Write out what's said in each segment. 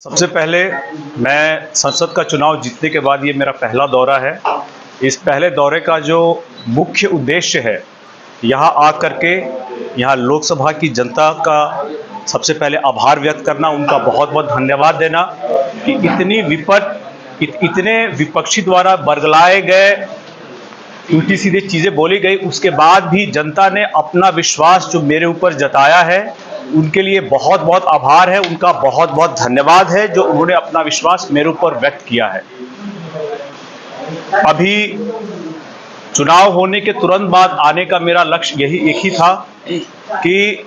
सबसे पहले मैं संसद का चुनाव जीतने के बाद ये मेरा पहला दौरा है। इस पहले दौरे का जो मुख्य उद्देश्य है, यहाँ आकर के यहाँ लोकसभा की जनता का सबसे पहले आभार व्यक्त करना, उनका बहुत बहुत धन्यवाद देना कि इतने विपक्षी द्वारा बरगलाए गए उल्टी सीधी चीज़ें बोली गई, उसके बाद भी जनता ने अपना विश्वास जो मेरे ऊपर जताया है, उनके लिए बहुत बहुत आभार है, उनका बहुत बहुत धन्यवाद है जो उन्होंने अपना विश्वास मेरे ऊपर व्यक्त किया है। अभी चुनाव होने के तुरंत बाद आने का मेरा लक्ष्य यही एक ही था कि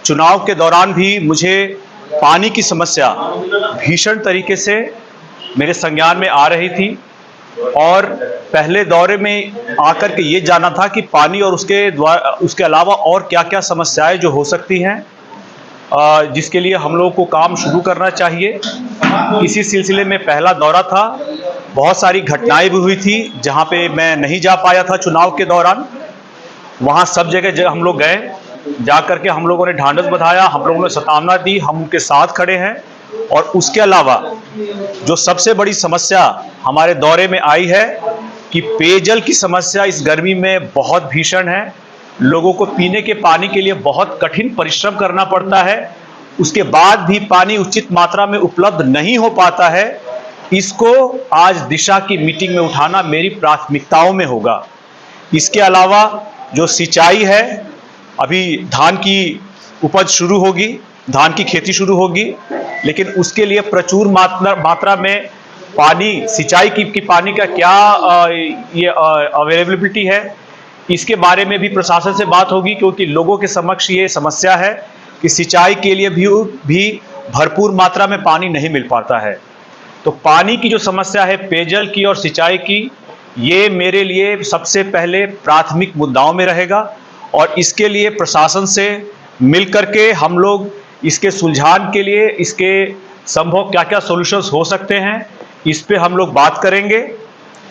चुनाव के दौरान भी मुझे पानी की समस्या भीषण तरीके से मेरे संज्ञान में आ रही थी और पहले दौरे में आकर के ये जाना था कि पानी और उसके अलावा और क्या क्या समस्याएं जो हो सकती हैं, जिसके लिए हम लोगों को काम शुरू करना चाहिए। इसी सिलसिले में पहला दौरा था। बहुत सारी घटनाएं भी हुई थी जहां पे मैं नहीं जा पाया था चुनाव के दौरान। वहां सब जगह हम लोग गए, जा करके हम लोगों ने ढांढस बंधाया, हम लोगों ने सतावना दी, हम उनके साथ खड़े हैं। और उसके अलावा जो सबसे बड़ी समस्या हमारे दौरे में आई है कि पेयजल की समस्या इस गर्मी में बहुत भीषण है। लोगों को पीने के पानी के लिए बहुत कठिन परिश्रम करना पड़ता है, उसके बाद भी पानी उचित मात्रा में उपलब्ध नहीं हो पाता है। इसको आज दिशा की मीटिंग में उठाना मेरी प्राथमिकताओं में होगा। इसके अलावा जो सिंचाई है, अभी धान की उपज शुरू होगी, धान की खेती शुरू होगी, लेकिन उसके लिए प्रचुर मात्रा में पानी, सिंचाई की पानी का क्या ये अवेलेबिलिटी है, इसके बारे में भी प्रशासन से बात होगी, क्योंकि लोगों के समक्ष ये समस्या है कि सिंचाई के लिए भी भरपूर मात्रा में पानी नहीं मिल पाता है। तो पानी की जो समस्या है, पेयजल की और सिंचाई की, ये मेरे लिए सबसे पहले प्राथमिक मुद्दाओं में रहेगा और इसके लिए प्रशासन से मिल करके हम लोग इसके सुलझान के लिए, इसके संभव क्या क्या सॉल्यूशंस हो सकते हैं, इस पे हम लोग बात करेंगे।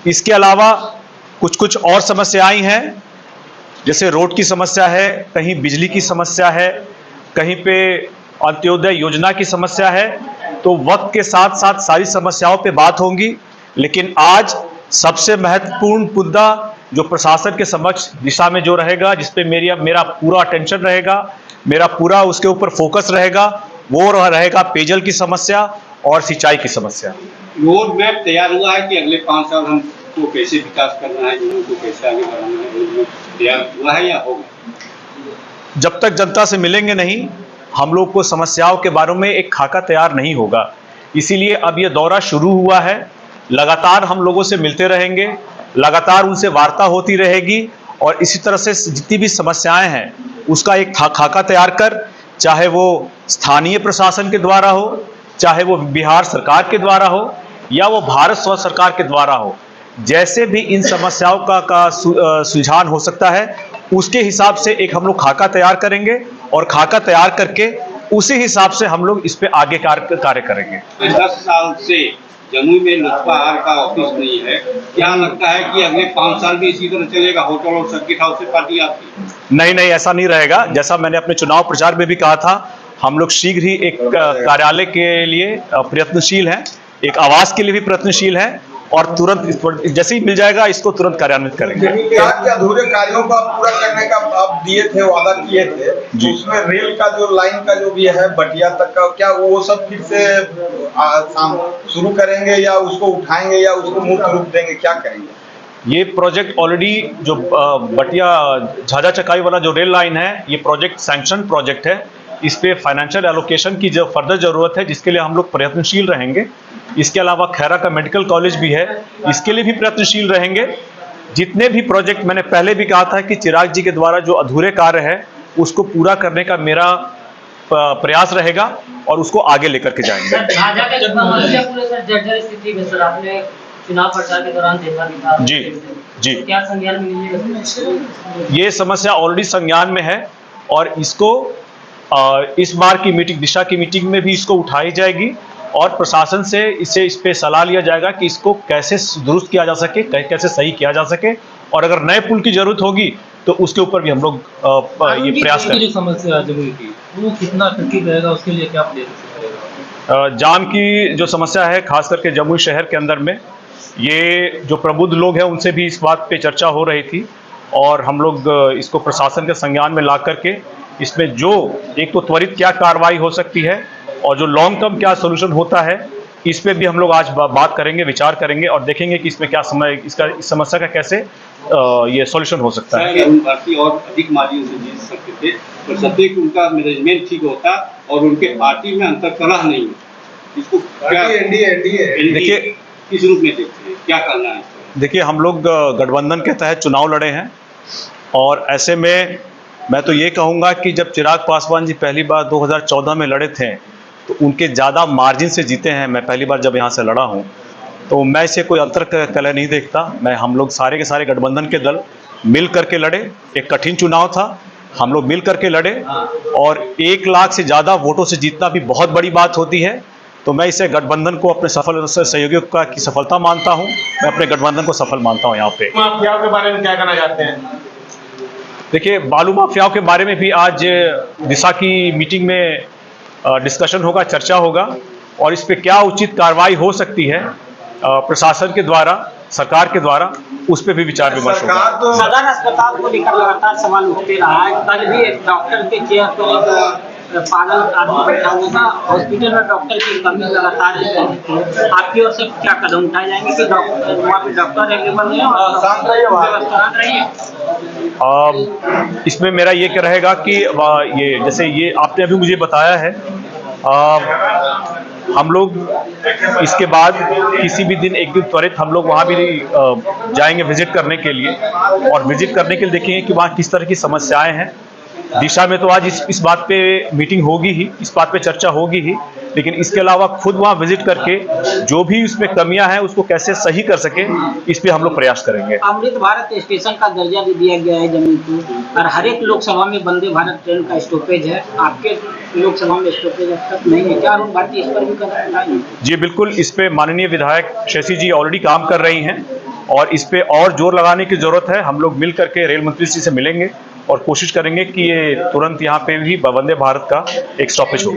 इसके अलावा कुछ और समस्याएं हैं, जैसे रोड की समस्या है, कहीं बिजली की समस्या है, कहीं पे अंत्योदय योजना की समस्या है। तो वक्त के साथ साथ सारी समस्याओं पे बात होंगी, लेकिन आज सबसे महत्वपूर्ण मुद्दा जो प्रशासन के समक्ष दिशा में जो रहेगा, जिसपे मेरा पूरा अटेंशन रहेगा, मेरा पूरा उसके ऊपर फोकस रहेगा, वो रहेगा पेयजल की समस्या और सिंचाई की समस्या। रोड मैप तैयार हुआ है कि अगले 5 साल हमको कैसे विकास करना है, उनको कैसे आगे बढ़ाना है, रोड मैप तैयार हुआ है या होगा? जब तक जनता से मिलेंगे नहीं, हम लोग को समस्याओं के बारे में एक खाका तैयार नहीं होगा। इसीलिए अब ये दौरा शुरू हुआ है, लगातार हम लोगों से मिलते रहेंगे, लगातार उनसे वार्ता होती रहेगी और इसी तरह से जितनी भी समस्याएं हैं उसका एक खाका तैयार कर, चाहे वो स्थानीय प्रशासन के द्वारा हो, चाहे वो बिहार सरकार के द्वारा हो या वो भारत सरकार के द्वारा हो, जैसे भी इन समस्याओं का सुलझान हो सकता है, उसके हिसाब से एक हम लोग खाका तैयार करेंगे और खाका तैयार करके उसी हिसाब से हम लोग इस पे आगे कार्य करेंगे। 10 साल से जमुई में लोजपा का ऑफिस नहीं है, क्या लगता है कि अगले 5 साल भी इसी तरह चलेगा? होटल और सर्किट हाउस से पार्टी आपकी? नहीं, ऐसा नहीं रहेगा। जैसा मैंने अपने चुनाव प्रचार में भी कहा था, हम लोग शीघ्र ही एक कार्यालय के लिए प्रयत्नशील हैं, एक आवास के लिए भी प्रयत्नशील हैं और तुरंत जैसे ही मिल जाएगा इसको तुरंत कार्यान्वित करेंगे। अधूरे कार्यों का पूरा करने का आप दिए थे, वादा किए थे, तो उसमें रेल का जो लाइन का जो भी है बटिया तक का, क्या वो सब फिर से शुरू करेंगे या उसको उठाएंगे या उसको मुक्त रूप देंगे, क्या करेंगे? ये प्रोजेक्ट ऑलरेडी जो बटिया झाझा चकाई वाला जो रेल लाइन है, ये प्रोजेक्ट सैंक्शन प्रोजेक्ट है। इस पे फाइनेंशियल एलोकेशन की जो फर्दर जरूरत है, जिसके लिए हम लोग प्रयत्नशील रहेंगे। इसके अलावा खैरा का मेडिकल कॉलेज भी है, इसके लिए भी प्रयत्नशील रहेंगे। जितने भी प्रोजेक्ट, मैंने पहले भी कहा था कि चिराग जी के द्वारा जो अधूरे कार्य है उसको पूरा करने का मेरा प्रयास रहेगा और उसको आगे लेकर के जाएंगे। आपने चुनाव प्रचार के दौरान देखा भी था। जी, क्या संज्ञान में लीजिएगा? ये समस्या ऑलरेडी संज्ञान में है और इसको इस बार की मीटिंग, दिशा की मीटिंग में भी इसको उठाई जाएगी और प्रशासन से इस पे सलाह लिया जाएगा कि इसको कैसे दुरुस्त किया जा सके, कैसे सही किया जा सके, और अगर नए पुल की जरूरत होगी तो उसके ऊपर भी हम लोग ये प्रयास करेंगे। समस्या जमुई की वो कितना कठिन रहेगा, उसके लिए क्या प्लान रहेगा? जाम की जो समस्या है खास करके जमुई शहर के अंदर में, ये जो प्रबुद्ध लोग हैं उनसे भी इस बात पे चर्चा हो रही थी और हम लोग इसको प्रशासन के संज्ञान में ला करके इसमें जो एक तो त्वरित क्या कार्रवाई हो सकती है और जो लॉन्ग टर्म क्या सोल्यूशन होता है, इस पे भी हम लोग आज बात करेंगे, विचार करेंगे और देखेंगे कि इसमें क्या इस समस्या का कैसे ये सॉल्यूशन हो सकता है। अरुण भारती और अधिक मार्जिन से जीत सकते थे, पर सत्य उनका मैनेजमेंट ठीक होता और उनके पार्टी में अंतर्कलह नहीं है। इसको क्या देखिए किस रूप में देखते हैं, क्या करना है? देखिए, हम लोग गठबंधन के तहत चुनाव लड़े हैं और ऐसे में मैं तो ये कहूँगा कि जब चिराग पासवान जी पहली बार 2014 में लड़े थे तो उनके ज़्यादा मार्जिन से जीते हैं। मैं पहली बार जब यहाँ से लड़ा हूँ तो मैं इसे कोई अंतर्कलह नहीं देखता। मैं हम लोग सारे के सारे गठबंधन के दल मिल करके लड़े, एक कठिन चुनाव था, हम लोग मिल करके लड़े और 1 लाख से ज़्यादा वोटों से जीतना भी बहुत बड़ी बात होती है। तो मैं इसे गठबंधन को अपने सफल सहयोगियों की सफलता मानता हूँ। मैं अपने गठबंधन को सफल मानता हूँ। यहाँ पे माफियाओं के बारे में क्या कहना चाहते हैं? देखिए, बालू माफियाओं के बारे में भी आज दिशा की मीटिंग में डिस्कशन होगा, चर्चा होगा और इस पे क्या उचित कार्रवाई हो सकती है प्रशासन के द्वारा, सरकार के द्वारा, उस पे भी विचार विमर्श होगा। सदर अस्पताल को लेकर लगातार सवाल उठते रहा है। कल भी एक डॉक्टर के चेयर पर पागल आदमी बैठा हुआ था। हॉस्पिटल में डॉक्टर की कमी लगातार है। आपकी ओर से क्या कदम उठाए जाएंगे कि डॉक्टर वहाँ पे डॉक्टर अवेलेबल नहीं और व्यवस्था रही है? इसमें मेरा ये रहेगा कि ये जैसे ये आपने अभी मुझे बताया है, हम लोग इसके बाद किसी भी दिन एक दिन त्वरित हम लोग वहाँ भी जाएंगे विजिट करने के लिए और विजिट करने के लिए देखेंगे कि वहाँ किस तरह की समस्याएं हैं। दिशा में तो आज इस बात पे मीटिंग होगी ही, इस बात पे चर्चा होगी ही, लेकिन इसके अलावा खुद वहाँ विजिट करके जो भी उसमें कमियां हैं उसको कैसे सही कर सके, इस पे हम लोग प्रयास करेंगे। अमृत भारत स्टेशन का दर्जा भी दिया गया है जमीन को और हर एक लोकसभा में वंदे भारत ट्रेन का स्टॉपेज है। आपके लोकसभा में स्टॉपेज अब तक नहीं है, क्या अरुण भारती इस पर भी कदम उठाएंगे? जी बिल्कुल, इस पे माननीय विधायक शशि जी ऑलरेडी काम कर रही हैं और इस पे और जोर लगाने की जरूरत है। हम लोग मिल करके रेल मंत्री जी से मिलेंगे और कोशिश करेंगे कि ये तुरंत यहाँ पे भी वंदे भारत का एक स्टॉपेज हो।